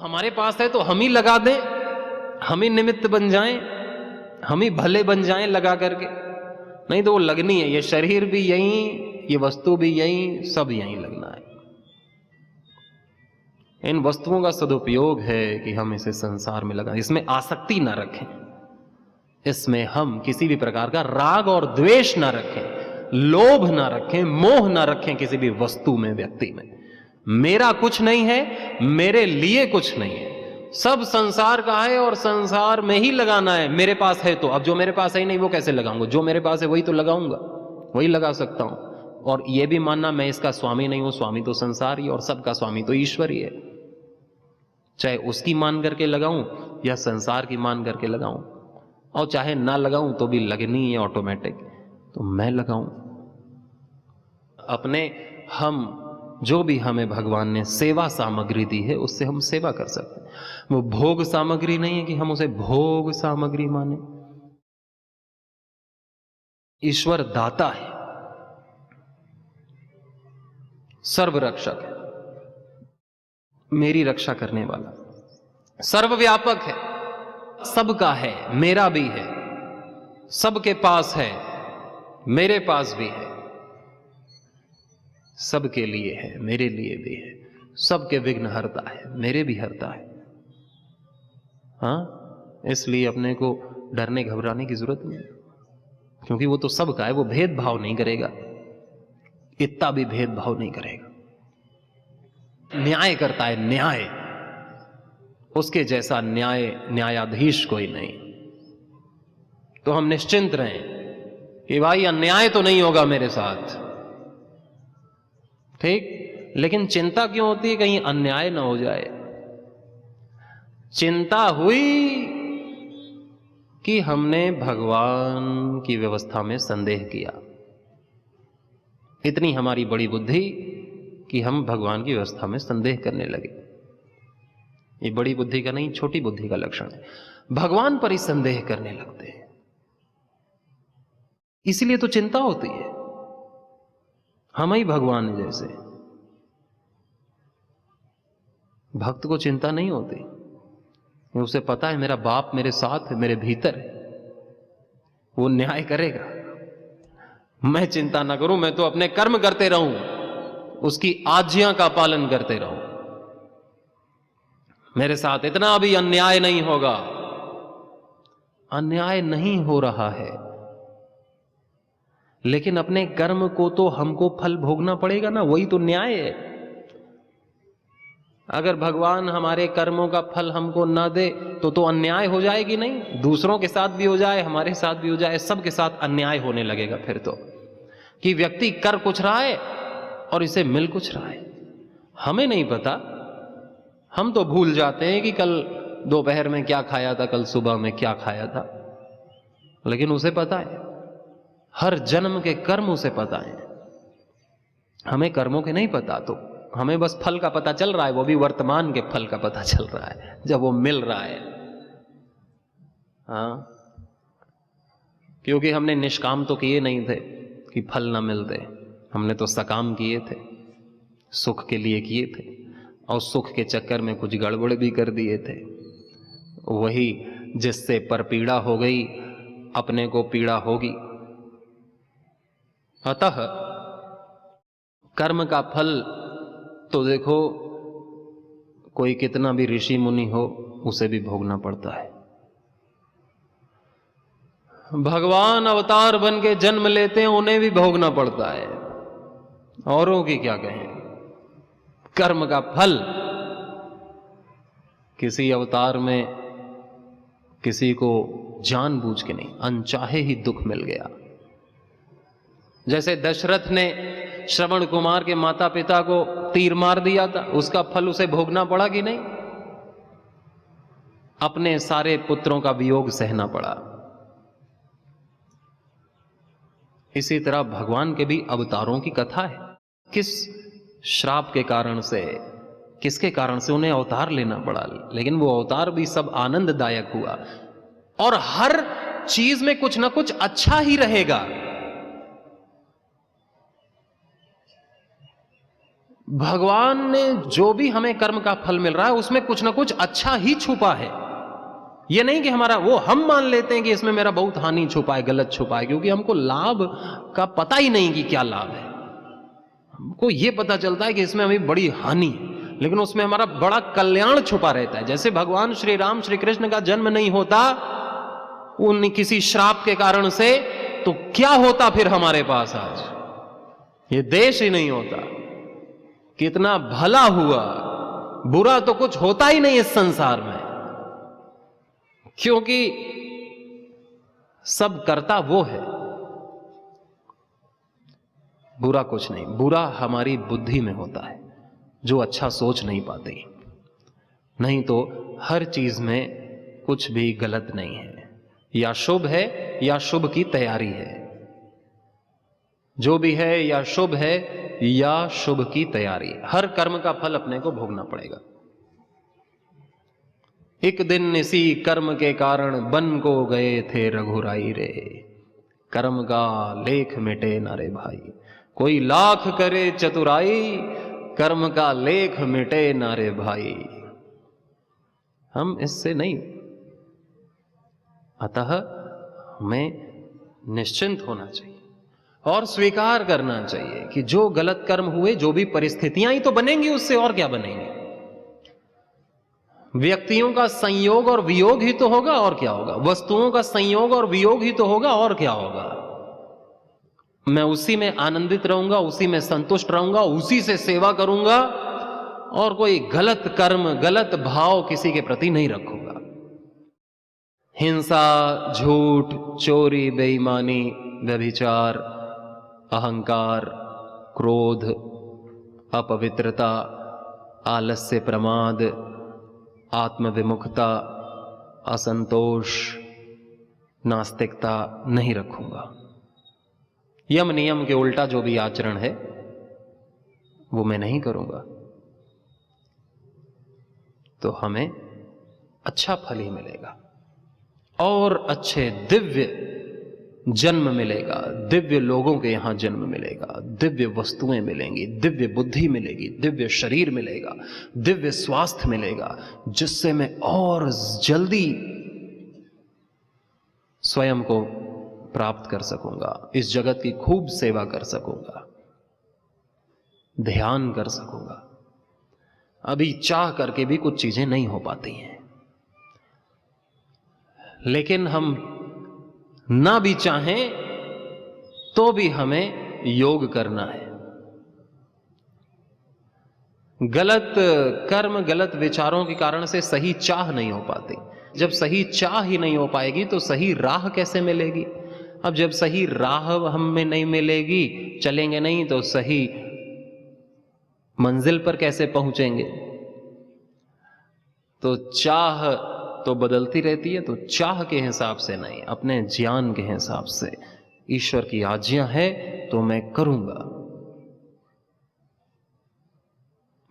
हमारे पास है तो हम ही लगा दें, हम ही निमित्त बन जाएं, हम ही भले बन जाएं लगा करके। नहीं तो वो लगनी है, ये शरीर भी यहीं, ये वस्तु भी यहीं, सब यहीं लगना है। इन वस्तुओं का सदुपयोग है कि हम इसे संसार में लगाएं, इसमें आसक्ति ना रखें, इसमें हम किसी भी प्रकार का राग और द्वेष ना रखें, लोभ ना रखें, मोह ना रखें किसी भी वस्तु में, व्यक्ति में। मेरा कुछ नहीं है, मेरे लिए कुछ नहीं है, सब संसार का है और संसार में ही लगाना है। मेरे पास है तो, अब जो मेरे पास है ही नहीं वो कैसे लगाऊंगा? जो मेरे पास है वही तो लगाऊंगा, वही लगा सकता हूं। और यह भी मानना मैं इसका स्वामी नहीं हूं, स्वामी तो संसार ही और सबका स्वामी तो ईश्वर ही है। चाहे उसकी मान करके लगाऊं या संसार की मान करके लगाऊं, और चाहे ना लगाऊं तो भी लगनी है ऑटोमेटिक, तो मैं लगाऊं अपने। हम जो भी हमें भगवान ने सेवा सामग्री दी है उससे हम सेवा कर सकते हैं। वो भोग सामग्री नहीं है कि हम उसे भोग सामग्री माने। ईश्वर दाता है, सर्वरक्षक है, मेरी रक्षा करने वाला, सर्वव्यापक है, सबका है, मेरा भी है, सबके पास है, मेरे पास भी है, सबके लिए है, मेरे लिए भी है, सबके विघ्न हरता है, मेरे भी हरता है। हाँ, इसलिए अपने को डरने घबराने की जरूरत नहीं, क्योंकि वो तो सबका है, वो भेदभाव नहीं करेगा, इतना भी भेदभाव नहीं करेगा, न्याय करता है, न्याय। उसके जैसा न्यायाधीश कोई नहीं। तो हम निश्चिंत रहें कि भाई अन्याय तो नहीं होगा मेरे साथ, ठीक। लेकिन चिंता क्यों होती है? कहीं अन्याय ना हो जाए। चिंता हुई कि हमने भगवान की व्यवस्था में संदेह किया, इतनी हमारी बड़ी बुद्धि कि हम भगवान की व्यवस्था में संदेह करने लगे। ये बड़ी बुद्धि का नहीं, छोटी बुद्धि का लक्षण है। भगवान पर ही संदेह करने लगते हैं, इसलिए तो चिंता होती है। हम ही भगवान है जैसे। भक्त को चिंता नहीं होती, उसे पता है मेरा बाप मेरे साथ है, मेरे भीतर है, वो न्याय करेगा। मैं चिंता ना करूं, मैं तो अपने कर्म करते रहूं, उसकी आज्ञा का पालन करते रहूं, मेरे साथ इतना भी अन्याय नहीं होगा। अन्याय नहीं हो रहा है, लेकिन अपने कर्म को तो हमको फल भोगना पड़ेगा ना, वही तो न्याय है। अगर भगवान हमारे कर्मों का फल हमको ना दे तो अन्याय हो जाएगी नहीं? दूसरों के साथ भी हो जाए, हमारे साथ भी हो जाए, सबके साथ अन्याय होने लगेगा फिर तो, कि व्यक्ति कर कुछ रहा है और इसे मिल कुछ रहा है। हमें नहीं पता, हम तो भूल जाते हैं कि कल दोपहर में क्या खाया था, कल सुबह में क्या खाया था, लेकिन उसे पता है। हर जन्म के कर्म उसे पता है, हमें कर्मों के नहीं पता। तो हमें बस फल का पता चल रहा है, वो भी वर्तमान के फल का पता चल रहा है जब वो मिल रहा है। हाँ, क्योंकि हमने निष्काम तो किए नहीं थे कि फल ना मिलते, हमने तो सकाम किए थे, सुख के लिए किए थे, और सुख के चक्कर में कुछ गड़बड़ भी कर दिए थे। वही जिससे पर पीड़ा हो गई, अपने को पीड़ा होगी। अतः कर्म का फल तो देखो, कोई कितना भी ऋषि मुनि हो उसे भी भोगना पड़ता है। भगवान अवतार बन के जन्म लेते हैं, उन्हें भी भोगना पड़ता है, औरों की क्या कहें। कर्म का फल किसी अवतार में किसी को जानबूझ के नहीं, अनचाहे ही दुख मिल गया। जैसे दशरथ ने श्रवण कुमार के माता पिता को तीर मार दिया था, उसका फल उसे भोगना पड़ा कि नहीं? अपने सारे पुत्रों का वियोग सहना पड़ा। इसी तरह भगवान के भी अवतारों की कथा है। किस श्राप के कारण से, किसके कारण से उन्हें अवतार लेना पड़ा, लेकिन वो अवतार भी सब आनंददायक हुआ। और हर चीज में कुछ ना कुछ अच्छा ही रहेगा। भगवान ने जो भी हमें कर्म का फल मिल रहा है उसमें कुछ ना कुछ अच्छा ही छुपा है। ये नहीं कि हमारा वो हम मान लेते हैं कि इसमें मेरा बहुत हानि छुपा है, गलत छुपा है, क्योंकि हमको लाभ का पता ही नहीं कि क्या लाभ है। हमको ये पता चलता है कि इसमें हमें बड़ी हानि है, लेकिन उसमें हमारा बड़ा कल्याण छुपा रहता है। जैसे भगवान श्री राम श्री कृष्ण का जन्म नहीं होता उन किसी श्राप के कारण से, तो क्या होता फिर हमारे पास आज? ये देश ही नहीं होता। कितना भला हुआ, बुरा तो कुछ होता ही नहीं इस संसार में, क्योंकि सब करता वो है। बुरा कुछ नहीं, बुरा हमारी बुद्धि में होता है जो अच्छा सोच नहीं पाते। नहीं तो हर चीज में कुछ भी गलत नहीं है, या शुभ है या शुभ की तैयारी है। जो भी है या शुभ है या शुभ की तैयारी। हर कर्म का फल अपने को भोगना पड़ेगा। एक दिन इसी कर्म के कारण बन को गए थे रघुराई रे, कर्म का लेख मिटे ना रे भाई। कोई लाख करे चतुराई, कर्म का लेख मिटे ना रे भाई। हम इससे नहीं, अतः हमें निश्चिंत होना चाहिए और स्वीकार करना चाहिए कि जो गलत कर्म हुए, जो भी परिस्थितियां ही तो बनेंगी उससे, और क्या बनेंगे। व्यक्तियों का संयोग और वियोग ही तो होगा, और क्या होगा। वस्तुओं का संयोग और वियोग ही तो होगा, और क्या होगा। मैं उसी में आनंदित रहूंगा, उसी में संतुष्ट रहूंगा, उसी से सेवा करूंगा, और कोई गलत कर्म गलत भाव किसी के प्रति नहीं रखूंगा। हिंसा, झूठ, चोरी, बेईमानी, व्यभिचार, अहंकार, क्रोध, अपवित्रता, आलस्य, प्रमाद, आत्मविमुखता, असंतोष, नास्तिकता नहीं रखूंगा। यम नियम के उल्टा जो भी आचरण है वो मैं नहीं करूंगा, तो हमें अच्छा फल ही मिलेगा और अच्छे दिव्य जन्म मिलेगा। दिव्य लोगों के यहां जन्म मिलेगा, दिव्य वस्तुएं मिलेंगी, दिव्य बुद्धि मिलेगी, दिव्य शरीर मिलेगा, दिव्य स्वास्थ्य मिलेगा, जिससे मैं और जल्दी स्वयं को प्राप्त कर सकूंगा, इस जगत की खूब सेवा कर सकूंगा, ध्यान कर सकूंगा। अभी चाह करके भी कुछ चीजें नहीं हो पाती हैं, लेकिन हम ना भी चाहें तो भी हमें योग करना है। गलत कर्म गलत विचारों के कारण से सही चाह नहीं हो पाती। जब सही चाह ही नहीं हो पाएगी तो सही राह कैसे मिलेगी। अब जब सही राह हम में नहीं मिलेगी, चलेंगे नहीं, तो सही मंजिल पर कैसे पहुंचेंगे। तो चाह तो बदलती रहती है, तो चाह के हिसाब से नहीं, अपने ज्ञान के हिसाब से। ईश्वर की आज्ञा है तो मैं करूंगा,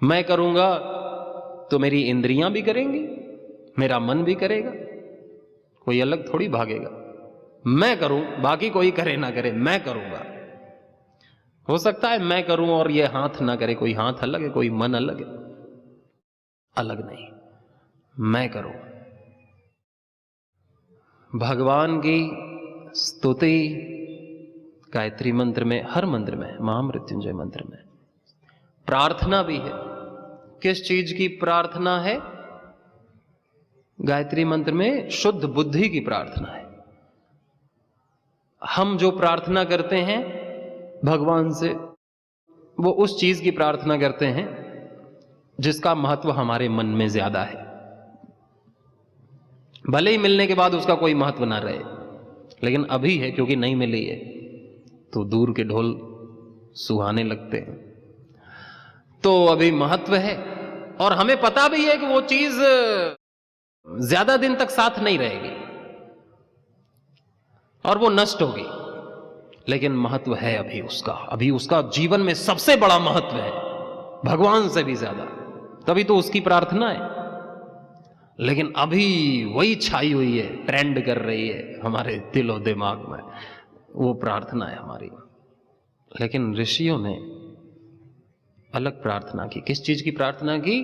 मैं करूंगा तो मेरी इंद्रियां भी करेंगी, मेरा मन भी करेगा, कोई अलग थोड़ी भागेगा। मैं करूं, बाकी कोई करे ना करे, मैं करूंगा। हो सकता है मैं करूं और ये हाथ ना करे, कोई हाथ अलग है, कोई मन अलग है, अलग नहीं, मैं करूं। भगवान की स्तुति गायत्री मंत्र में, हर मंत्र में, महामृत्युंजय मंत्र में प्रार्थना भी है। किस चीज की प्रार्थना है? गायत्री मंत्र में शुद्ध बुद्धि की प्रार्थना है। हम जो प्रार्थना करते हैं भगवान से, वो उस चीज की प्रार्थना करते हैं जिसका महत्व हमारे मन में ज्यादा है। भले ही मिलने के बाद उसका कोई महत्व ना रहे, लेकिन अभी है क्योंकि नहीं मिली है, तो दूर के ढोल सुहाने लगते हैं, तो अभी महत्व है। और हमें पता भी है कि वो चीज ज्यादा दिन तक साथ नहीं रहेगी और वो नष्ट होगी, लेकिन महत्व है अभी उसका जीवन में सबसे बड़ा महत्व है, भगवान से भी ज्यादा। तभी तो उसकी प्रार्थना है। लेकिन अभी वही छाई हुई है, ट्रेंड कर रही है हमारे दिलो दिमाग में, वो प्रार्थना है हमारी। लेकिन ऋषियों ने अलग प्रार्थना की। किस चीज की प्रार्थना की?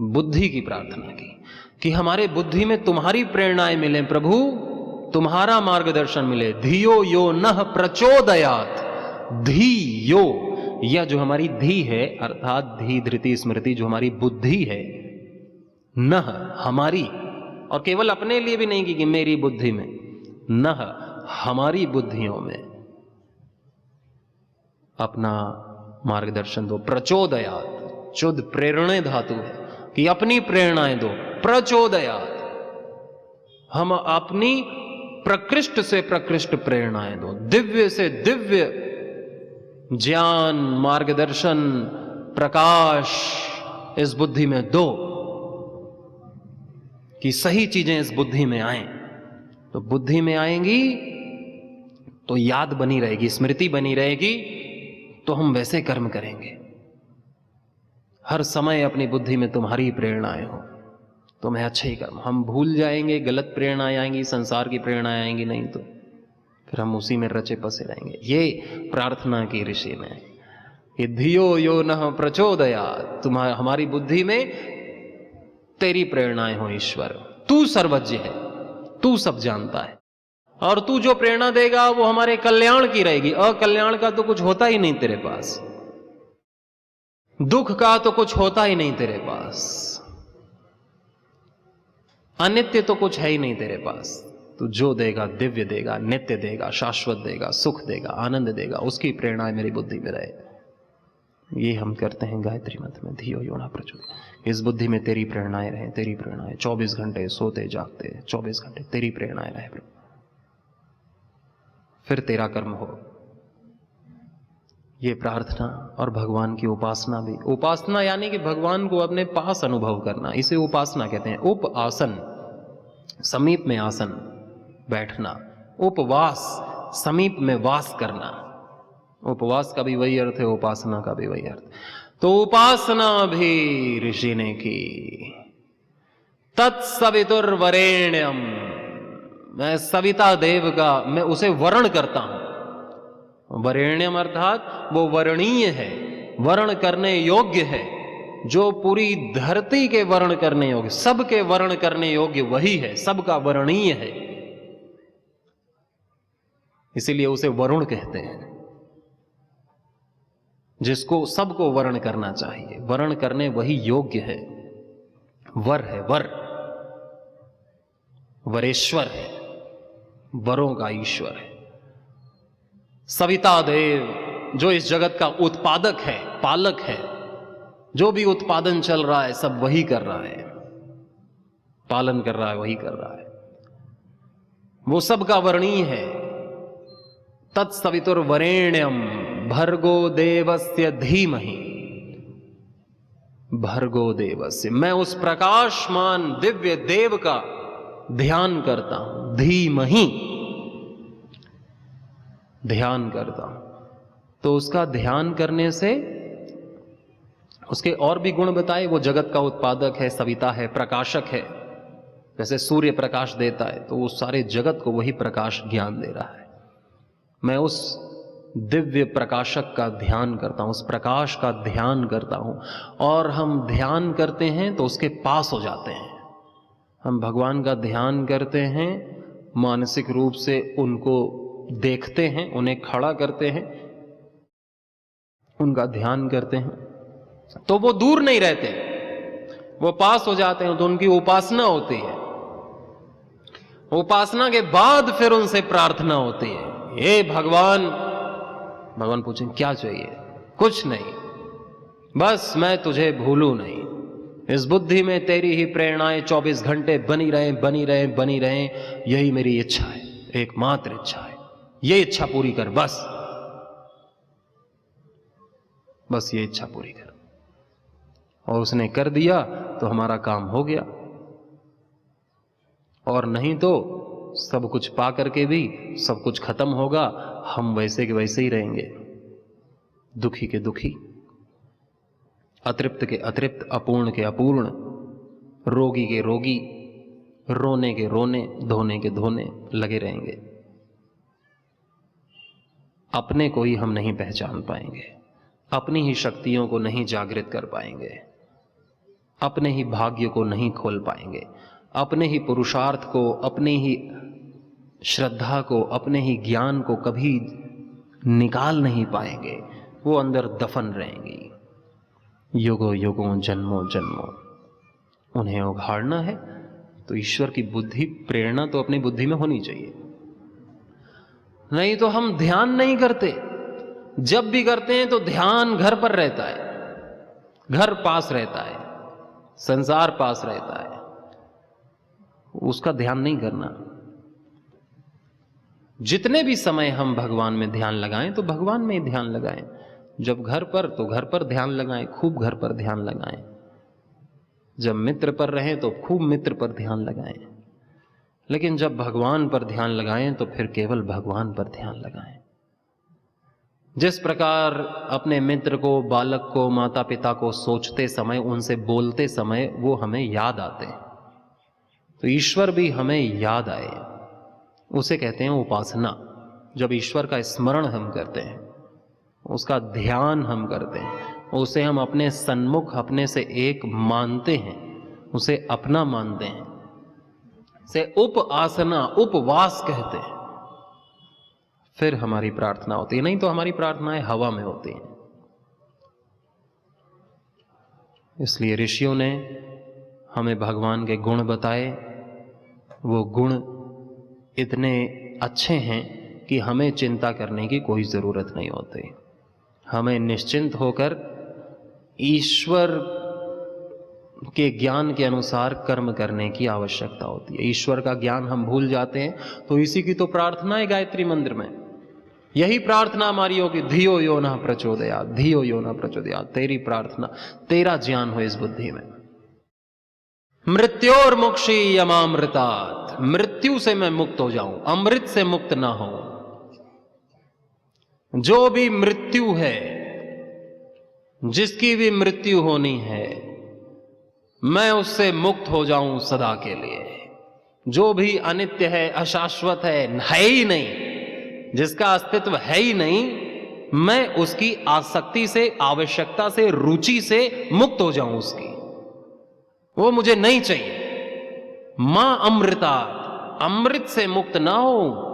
बुद्धि की प्रार्थना की, कि हमारे बुद्धि में तुम्हारी प्रेरणाएं मिले प्रभु, तुम्हारा मार्गदर्शन मिले। धियो यो नः प्रचोदयात। धी यो, यह जो हमारी धी है अर्थात धी धृति स्मृति, जो हमारी बुद्धि है, नह हमारी, और केवल अपने लिए भी नहीं कि मेरी बुद्धि में, नह हमारी बुद्धियों में अपना मार्गदर्शन दो। प्रचोदयात, चुद प्रेरणे धातु है कि अपनी प्रेरणाएं दो। प्रचोदयात, हम अपनी प्रकृष्ट से प्रकृष्ट प्रेरणाएं दो, दिव्य से दिव्य ज्ञान, मार्गदर्शन, प्रकाश इस बुद्धि में दो, कि सही चीजें इस बुद्धि में आएं। तो बुद्धि में आएंगी तो याद बनी रहेगी, स्मृति बनी रहेगी, तो हम वैसे कर्म करेंगे। हर समय अपनी बुद्धि में तुम्हारी प्रेरणाएं हो तो मैं अच्छे ही कर्म। हम भूल जाएंगे, गलत प्रेरणाएं आएंगी, संसार की प्रेरणाएं आएंगी नहीं तो फिर हम उसी में रचे पसे रहेंगे। ये प्रार्थना की ऋषि ने कि धियो यो नः प्रचोदयात्, तुम्हारी हमारी बुद्धि में तेरी प्रेरणाएं हो ईश्वर। तू सर्वज्ञ है, तू सब जानता है, और तू जो प्रेरणा देगा वो हमारे कल्याण की रहेगी। अकल्याण का तो कुछ होता ही नहीं तेरे पास, दुख का तो कुछ होता ही नहीं तेरे पास, अनित्य तो कुछ है ही नहीं तेरे पास। तू जो देगा दिव्य देगा, नित्य देगा, शाश्वत देगा, सुख देगा, आनंद देगा, उसकी प्रेरणाएं मेरी बुद्धि में रहे। ये हम करते हैं गायत्री मंत्र में, धियो यो नः प्रचोदयात्। इस बुद्धि में तेरी प्रेरणाएं रहे, तेरी प्रेरणाएं 24 घंटे सोते जागते 24 घंटे तेरी प्रेरणाएं रहे प्रभु, फिर तेरा कर्म हो। ये प्रार्थना और भगवान की उपासना भी। उपासना यानी कि भगवान को अपने पास अनुभव करना, इसे उपासना कहते हैं। उप आसन, समीप में आसन बैठना। उपवास, समीप में वास करना। उपवास का भी वही अर्थ है, उपासना का भी वही अर्थ। तो उपासना भी ऋषि ने की। तत्सवितुर्वरेण्यम, मैं सविता देव का, मैं उसे वर्ण करता हूं। वरेण्यम अर्थात वो वर्णीय है, वर्ण करने योग्य है, जो पूरी धरती के वर्ण करने योग्य, सबके वर्ण करने योग्य वही है, सबका वर्णीय है, इसीलिए उसे वरुण कहते हैं, जिसको सबको वर्ण करना चाहिए। वर्ण करने वही योग्य है, वर है, वर वरेश्वर है, वरों का ईश्वर है। सविता देव, जो इस जगत का उत्पादक है, पालक है, जो भी उत्पादन चल रहा है सब वही कर रहा है, पालन कर रहा है, वही कर रहा है, वो सबका वर्णीय है। तत्सवितुर्वरेण्यम भर्गो देवस्य धीमहि, भर्गो देवस्य, मैं उस प्रकाशमान दिव्य देव का ध्यान करता हूं। धीमहि, ध्यान करता हूं। तो उसका ध्यान करने से उसके और भी गुण बताए। वो जगत का उत्पादक है, सविता है, प्रकाशक है। जैसे सूर्य प्रकाश देता है तो वो सारे जगत को वही प्रकाश ज्ञान दे रहा है। मैं उस दिव्य प्रकाशक का ध्यान करता हूं, उस प्रकाश का ध्यान करता हूं। और हम ध्यान करते हैं तो उसके पास हो जाते हैं। हम भगवान का ध्यान करते हैं, मानसिक रूप से उनको देखते हैं, उन्हें खड़ा करते हैं, उनका ध्यान करते हैं, तो वो दूर नहीं रहते, वो पास हो जाते हैं। तो उनकी उपासना होती है। उपासना के बाद फिर उनसे प्रार्थना होती है, हे भगवान। भगवान पूछें क्या चाहिए? कुछ नहीं, बस मैं तुझे भूलूं नहीं। इस बुद्धि में तेरी ही प्रेरणाएं 24 घंटे बनी रहें, बनी रहें, बनी रहें, यही मेरी इच्छा है, एकमात्र इच्छा है। ये इच्छा पूरी कर, बस बस ये इच्छा पूरी कर। और उसने कर दिया तो हमारा काम हो गया। और नहीं तो सब कुछ पा करके भी सब कुछ खत्म होगा, हम वैसे के वैसे ही रहेंगे, दुखी के दुखी, अतृप्त के अतृप्त, अपूर्ण के अपूर्ण, रोगी के रोगी, रोने के रोने, धोने के धोने लगे रहेंगे। अपने को ही हम नहीं पहचान पाएंगे, अपनी ही शक्तियों को नहीं जागृत कर पाएंगे, अपने ही भाग्य को नहीं खोल पाएंगे, अपने ही पुरुषार्थ को, अपनी ही श्रद्धा को, अपने ही ज्ञान को कभी निकाल नहीं पाएंगे। वो अंदर दफन रहेंगी युगों युगों, जन्मों जन्मों। उन्हें उघाड़ना है तो ईश्वर की बुद्धि, प्रेरणा तो अपनी बुद्धि में होनी चाहिए। नहीं तो हम ध्यान नहीं करते। जब भी करते हैं तो ध्यान घर पर रहता है, घर पास रहता है, संसार पास रहता है, उसका ध्यान नहीं करना। जितने भी समय हम भगवान में ध्यान लगाएं तो भगवान में ही ध्यान लगाएं। जब घर पर तो घर पर ध्यान लगाएं, खूब घर पर ध्यान लगाएं। जब मित्र पर रहें तो खूब मित्र पर ध्यान लगाएं। लेकिन जब भगवान पर ध्यान लगाएं तो फिर केवल भगवान पर ध्यान लगाएं। जिस प्रकार अपने मित्र को, बालक को, माता पिता को सोचते समय, उनसे बोलते समय वो हमें याद आते हैं, तो ईश्वर भी हमें याद आए, उसे कहते हैं उपासना। जब ईश्वर का स्मरण हम करते हैं, उसका ध्यान हम करते हैं, उसे हम अपने सन्मुख, अपने से एक मानते हैं, उसे अपना मानते हैं, से उपासना, उपवास कहते हैं, फिर हमारी प्रार्थना होती है। नहीं तो हमारी प्रार्थनाएं हवा में होती हैं। इसलिए ऋषियों ने हमें भगवान के गुण बताए। वो गुण इतने अच्छे हैं कि हमें चिंता करने की कोई जरूरत नहीं होती। हमें निश्चिंत होकर ईश्वर के ज्ञान के अनुसार कर्म करने की आवश्यकता होती है। ईश्वर का ज्ञान हम भूल जाते हैं, तो इसी की तो प्रार्थना है गायत्री मंत्र में। यही प्रार्थना हमारी होगी, धियो यो न प्रचोदयात्, धियो यो न प्रचोदयात्। तेरी प्रार्थना, तेरा ज्ञान हो इस बुद्धि में। मृत्योर्मुक्षी यमामृतात्, मृत्यु से मैं मुक्त हो जाऊं, अमृत से मुक्त ना हो। जो भी मृत्यु है, जिसकी भी मृत्यु होनी है, मैं उससे मुक्त हो जाऊं सदा के लिए। जो भी अनित्य है, अशाश्वत है ही नहीं, जिसका अस्तित्व है ही नहीं, मैं उसकी आसक्ति से, आवश्यकता से, रुचि से मुक्त हो जाऊं उसकी। वो मुझे नहीं चाहिए। मां अमृता, अमृत से मुक्त ना हो,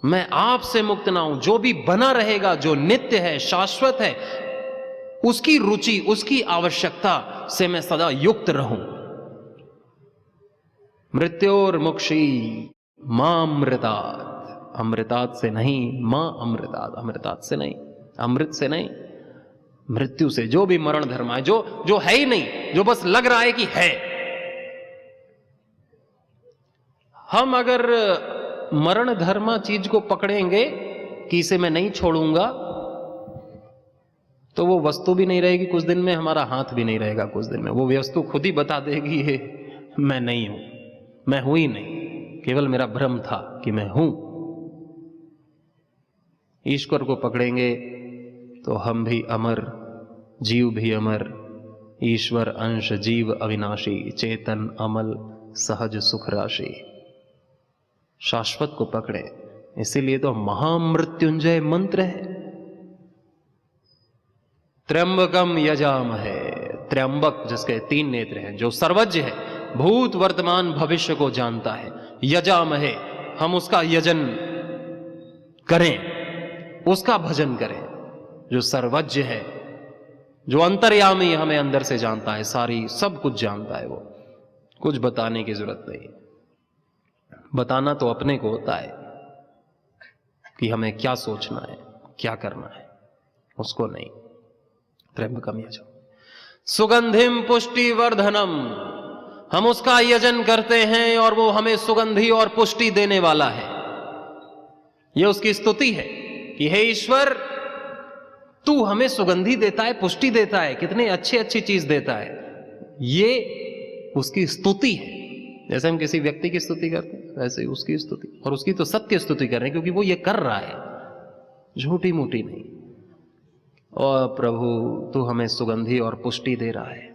मैं आपसे मुक्त ना हूं। जो भी बना रहेगा, जो नित्य है, शाश्वत है, उसकी रुचि, उसकी आवश्यकता से मैं सदा युक्त रहूं। मृत्योर्मुक्षी मामृतात्, अमृतात् से नहीं, मां अमृतात्, अमृतात् से नहीं, अमृत से नहीं, मृत्यु से। जो भी मरण धर्म है, जो है ही नहीं, जो बस लग रहा है कि है। हम अगर मरण धर्मा चीज को पकड़ेंगे कि इसे मैं नहीं छोड़ूंगा, तो वो वस्तु भी नहीं रहेगी कुछ दिन में, हमारा हाथ भी नहीं रहेगा कुछ दिन में। वो वस्तु खुद ही बता देगी है, मैं नहीं हूं, मैं हूं ही नहीं, केवल मेरा भ्रम था कि मैं हूं। ईश्वर को पकड़ेंगे तो हम भी अमर, जीव भी अमर, ईश्वर अंश जीव अविनाशी, चेतन अमल सहज सुख राशि। शाश्वत को पकड़े, इसीलिए तो महामृत्युंजय मंत्र है। त्र्यंबकम यजामहे, त्र्यंबक जिसके 3 नेत्र हैं, जो सर्वज्ञ है, भूत वर्तमान भविष्य को जानता है। यजामहे, हम उसका यजन करें, उसका भजन करें। जो सर्वज्ञ है, जो अंतर्यामी, हमें अंदर से जानता है, सारी सब कुछ जानता है। वो कुछ बताने की जरूरत नहीं। बताना तो अपने को होता है कि हमें क्या सोचना है, क्या करना है, उसको नहीं। त्र्यंबकम यजम सुगंधिम पुष्टि वर्धनम, हम उसका यजन करते हैं और वो हमें सुगंधी और पुष्टि देने वाला है। यह उसकी स्तुति है कि हे ईश्वर, तू हमें सुगंधी देता है, पुष्टि देता है, कितने अच्छी चीज देता है। ये उसकी स्तुति है। जैसे हम किसी व्यक्ति की स्तुति करते हैं, वैसे ही उसकी स्तुति, और उसकी तो सत्य स्तुति कर रहे हैं, क्योंकि वो ये कर रहा है, झूठी मूठी नहीं। और प्रभु, तू हमें सुगंधी और पुष्टि दे रहा है,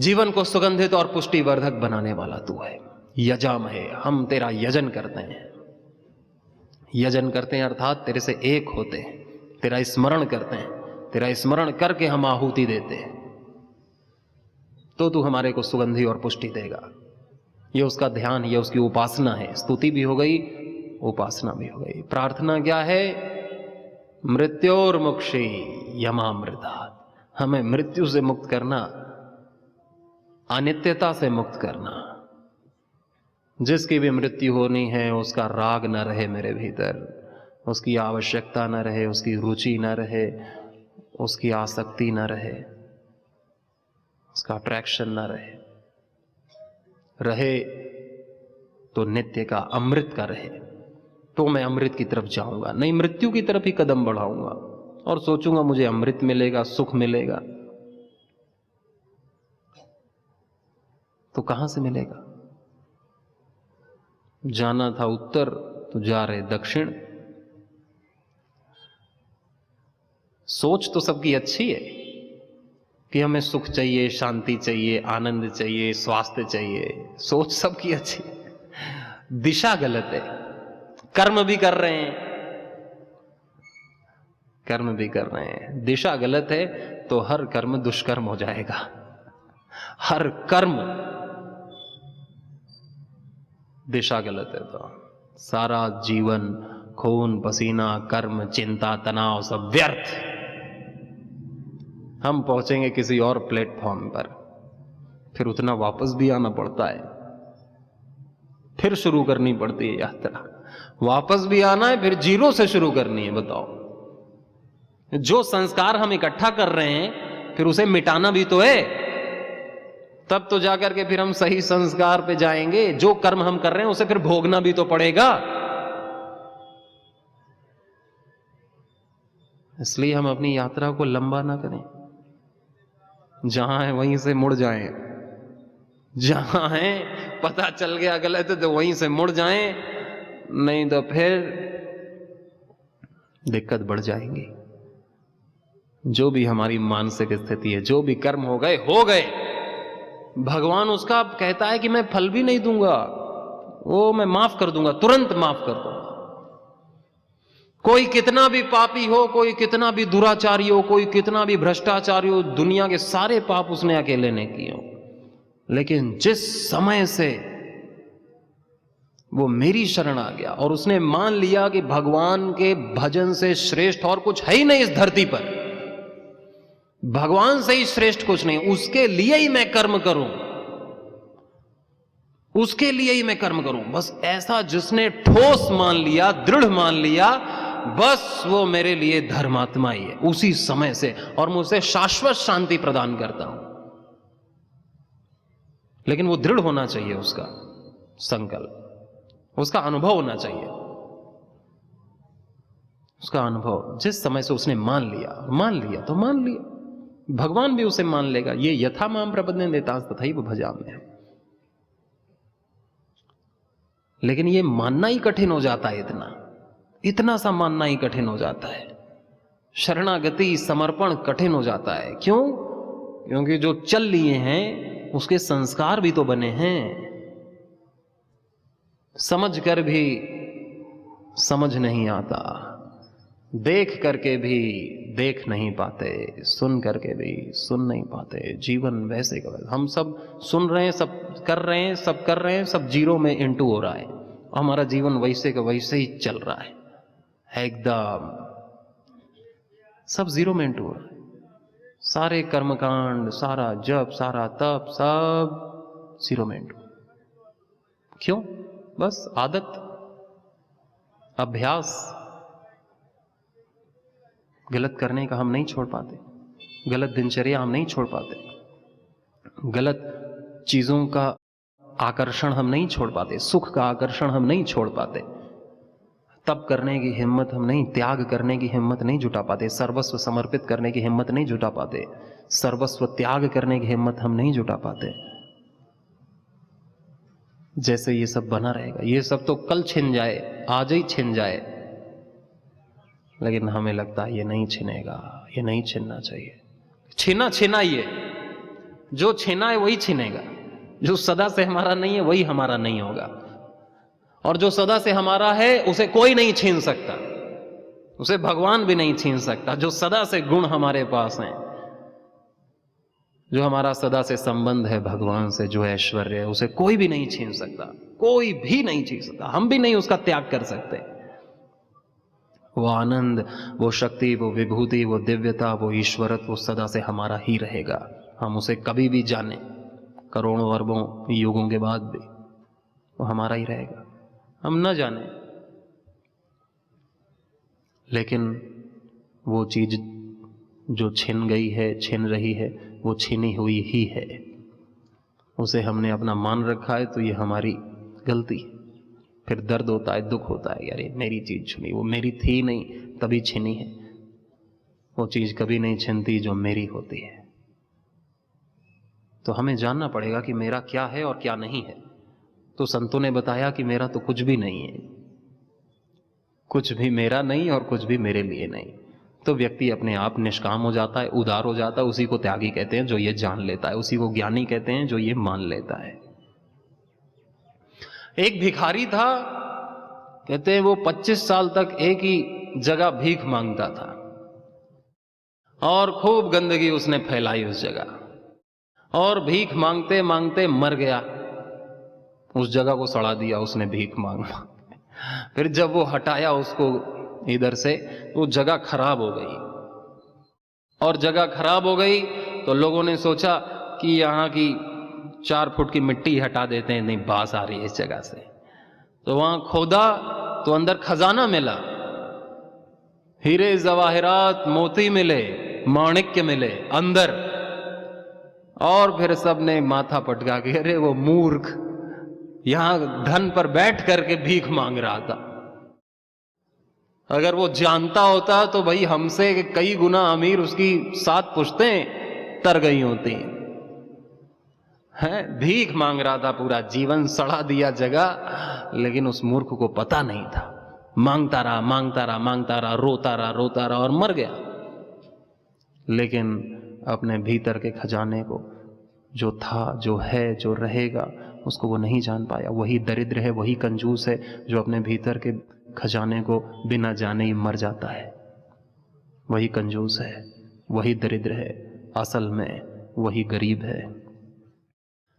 जीवन को सुगंधित और पुष्टिवर्धक बनाने वाला तू है। यजाम है, हम तेरा यजन करते हैं। यजन करते हैं अर्थात तेरे से एक होते हैं, तेरा स्मरण करते हैं, तेरा स्मरण करके हम आहुति देते हैं, तो तू हमारे को सुगंधि और पुष्टि देगा। ये उसका ध्यान, ये उसकी उपासना है। स्तुति भी हो गई, उपासना भी हो गई। प्रार्थना क्या है? मृत्योर्मुक्षी यमामृतात्, हमें मृत्यु से मुक्त करना, अनित्यता से मुक्त करना। जिसकी भी मृत्यु होनी है उसका राग न रहे मेरे भीतर, उसकी आवश्यकता न रहे, उसकी रुचि न रहे, उसकी आसक्ति न रहे, उसका अट्रैक्शन न रहे। रहे तो नित्य का, अमृत का रहे, तो मैं अमृत की तरफ जाऊंगा, नहीं मृत्यु की तरफ ही कदम बढ़ाऊंगा और सोचूंगा मुझे अमृत मिलेगा, सुख मिलेगा। तो कहां से मिलेगा? जाना था उत्तर तो जा रहे दक्षिण। सोच तो सबकी अच्छी है कि हमें सुख चाहिए, शांति चाहिए, आनंद चाहिए, स्वास्थ्य चाहिए, सोच सबकी अच्छी है। दिशा गलत है। कर्म भी कर रहे हैं, कर्म भी कर रहे हैं, दिशा गलत है तो हर कर्म दुष्कर्म हो जाएगा। हर कर्म दिशा गलत है तो सारा जीवन खून पसीना कर्म चिंता तनाव सब व्यर्थ। हम पहुंचेंगे किसी और प्लेटफॉर्म पर, फिर उतना वापस भी आना पड़ता है, फिर शुरू करनी पड़ती है यात्रा। वापस भी आना है, फिर जीरो से शुरू करनी है। बताओ, जो संस्कार हम इकट्ठा कर रहे हैं फिर उसे मिटाना भी तो है, तब तो जाकर के फिर हम सही संस्कार पे जाएंगे। जो कर्म हम कर रहे हैं उसे फिर भोगना भी तो पड़ेगा। इसलिए हम अपनी यात्रा को लंबा ना करें, जहां है वहीं से मुड़ जाएं। जहां है पता चल गया गलत है तो वहीं से मुड़ जाएं, नहीं तो फिर दिक्कत बढ़ जाएंगी। जो भी हमारी मानसिक स्थिति है, जो भी कर्म हो गए हो गए। भगवान उसका कहता है कि मैं फल भी नहीं दूंगा, वो मैं माफ कर दूंगा, तुरंत माफ कर दूंगा। कोई कितना भी पापी हो, कोई कितना भी दुराचारी हो, कोई कितना भी भ्रष्टाचारी हो, दुनिया के सारे पाप उसने अकेले ने किए हो, लेकिन जिस समय से वो मेरी शरण आ गया और उसने मान लिया कि भगवान के भजन से श्रेष्ठ और कुछ है ही नहीं इस धरती पर, भगवान से ही श्रेष्ठ कुछ नहीं, उसके लिए ही मैं कर्म करूं, उसके लिए ही मैं कर्म करूं, बस ऐसा जिसने ठोस मान लिया, दृढ़ मान लिया, बस वो मेरे लिए धर्मात्मा ही है उसी समय से, और मैं उसे शाश्वत शांति प्रदान करता हूं। लेकिन वो दृढ़ होना चाहिए, उसका संकल्प, उसका अनुभव होना चाहिए, उसका अनुभव। जिस समय से उसने मान लिया तो मान लिया, भगवान भी उसे मान लेगा। ये यथा माम प्रपद्यन्ते नेतांस तथैव भजाम्यहम् है। लेकिन ये मानना ही कठिन हो जाता है, इतना सा मानना ही कठिन हो जाता है। शरणागति समर्पण कठिन हो जाता है। क्यों? क्योंकि जो चल लिए हैं उसके संस्कार भी तो बने हैं, समझ कर भी समझ नहीं आता, देख करके भी देख नहीं पाते, सुन करके भी सुन नहीं पाते। जीवन वैसे का वैसे, हम सब सुन रहे हैं, सब कर रहे हैं, सब जीरो में इंटू हो रहा है, हमारा जीवन वैसे का वैसे ही चल रहा है, एकदम सब जीरो में इंटू हो रहा है। सारे कर्मकांड, सारा जप, सारा तप, सब जीरो में इंटू। क्यों? बस आदत, अभ्यास। गलत करने का हम नहीं छोड़ पाते, गलत दिनचर्या हम नहीं छोड़ पाते, गलत चीजों का आकर्षण हम नहीं छोड़ पाते, सुख का आकर्षण हम नहीं छोड़ पाते, तप करने की हिम्मत हम नहीं, त्याग करने की हिम्मत नहीं जुटा पाते, सर्वस्व समर्पित करने की हिम्मत नहीं जुटा पाते, सर्वस्व त्याग करने की हिम्मत हम नहीं जुटा पाते। जैसे ये सब बना रहेगा, ये सब तो कल छिन जाए, आज ही छिन जाए, लेकिन हमें लगता है ये नहीं छिनेगा, ये नहीं छिनना चाहिए। छिना ही है, जो छिना है वही छिनेगा, जो सदा से हमारा नहीं है वही हमारा नहीं होगा, और जो सदा से हमारा है उसे कोई नहीं छीन सकता। उसे भगवान भी नहीं छीन सकता। जो सदा से गुण हमारे पास हैं, जो हमारा सदा से संबंध है भगवान से, जो ऐश्वर्य है, उसे कोई भी नहीं छीन सकता, कोई भी नहीं छीन सकता। हम भी नहीं उसका त्याग कर सकते। वो आनंद, वो शक्ति, वो विभूति, वो दिव्यता, वो ईश्वरत्व, वो सदा से हमारा ही रहेगा। हम उसे कभी भी जाने, करोड़ों अरबों युगों के बाद भी वो हमारा ही रहेगा। हम न जाने, लेकिन वो चीज जो छिन गई है, छिन रही है, वो छिनी हुई ही है। उसे हमने अपना मान रखा है तो ये हमारी गलती है। फिर दर्द होता है, दुख होता है, यार मेरी चीज छुनी, वो मेरी थी नहीं तभी छिनी है। वो चीज कभी नहीं छिनती जो मेरी होती है। तो हमें जानना पड़ेगा कि मेरा क्या है और क्या नहीं है। तो संतों ने बताया कि मेरा तो कुछ भी नहीं है, कुछ भी मेरा नहीं और कुछ भी मेरे लिए नहीं। तो व्यक्ति अपने आप निष्काम हो जाता है, उदार हो जाता है। उसी को त्यागी कहते हैं जो ये जान लेता है, उसी को ज्ञानी कहते हैं जो ये मान लेता है। एक भिखारी था, कहते हैं वो 25 साल तक एक ही जगह भीख मांगता था और खूब गंदगी उसने फैलाई उस जगह, और भीख मांगते मांगते मर गया। उस जगह को सड़ा दिया उसने भीख मांग। फिर जब वो हटाया उसको इधर से, वो जगह खराब हो गई, और जगह खराब हो गई तो लोगों ने सोचा कि यहाँ की 4 फुट की मिट्टी हटा देते हैं, नहीं बास आ रही है इस जगह से। तो वहां खोदा तो अंदर खजाना मिला, हीरे जवाहिरात मोती मिले, माणिक्य मिले अंदर। और फिर सबने माथा पटका के, अरे वो मूर्ख यहां धन पर बैठ करके भीख मांग रहा था। अगर वो जानता होता तो भाई हमसे कई गुना अमीर उसकी 7 पुश्तें तर गई होती हैं। भीख मांग रहा था, पूरा जीवन सड़ा दिया जगह, लेकिन उस मूर्ख को पता नहीं था। मांगता रहा, मांगता रहा, मांगता रहा, रोता रहा, रोता रहा और मर गया। लेकिन अपने भीतर के खजाने को, जो था, जो है, जो रहेगा, उसको वो नहीं जान पाया। वही दरिद्र है, वही कंजूस है जो अपने भीतर के खजाने को बिना जाने ही मर जाता है। वही कंजूस है, वही दरिद्र है, असल में वही गरीब है।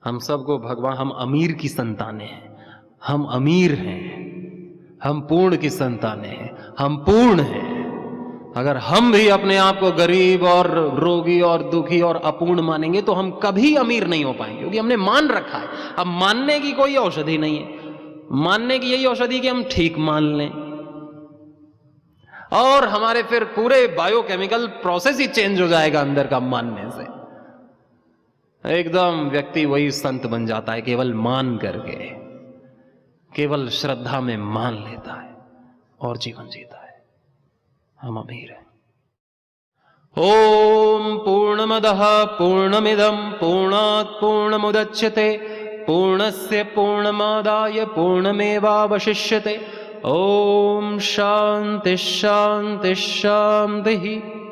हम सबको भगवान, हम अमीर की संतानें हैं, हम अमीर हैं, हम पूर्ण की संतानें हैं, हम पूर्ण हैं। अगर हम भी अपने आप को गरीब और रोगी और दुखी और अपूर्ण मानेंगे तो हम कभी अमीर नहीं हो पाएंगे, क्योंकि हमने मान रखा है। अब मानने की कोई औषधि नहीं है। मानने की यही औषधि कि हम ठीक मान लें, और हमारे फिर पूरे बायोकेमिकल प्रोसेस ही चेंज हो जाएगा अंदर का मानने से। एकदम व्यक्ति वही संत बन जाता है, केवल मान करके, केवल श्रद्धा में मान लेता है और जीवन जीता है। हम अमीर हैं। ओम पूर्णमदः पूर्णमिदं पूर्णात् पूर्णमुदच्यते पूर्णस्य पूर्णमादाय पूर्णमेवावशिष्यते। ओम शांति शांति शांति।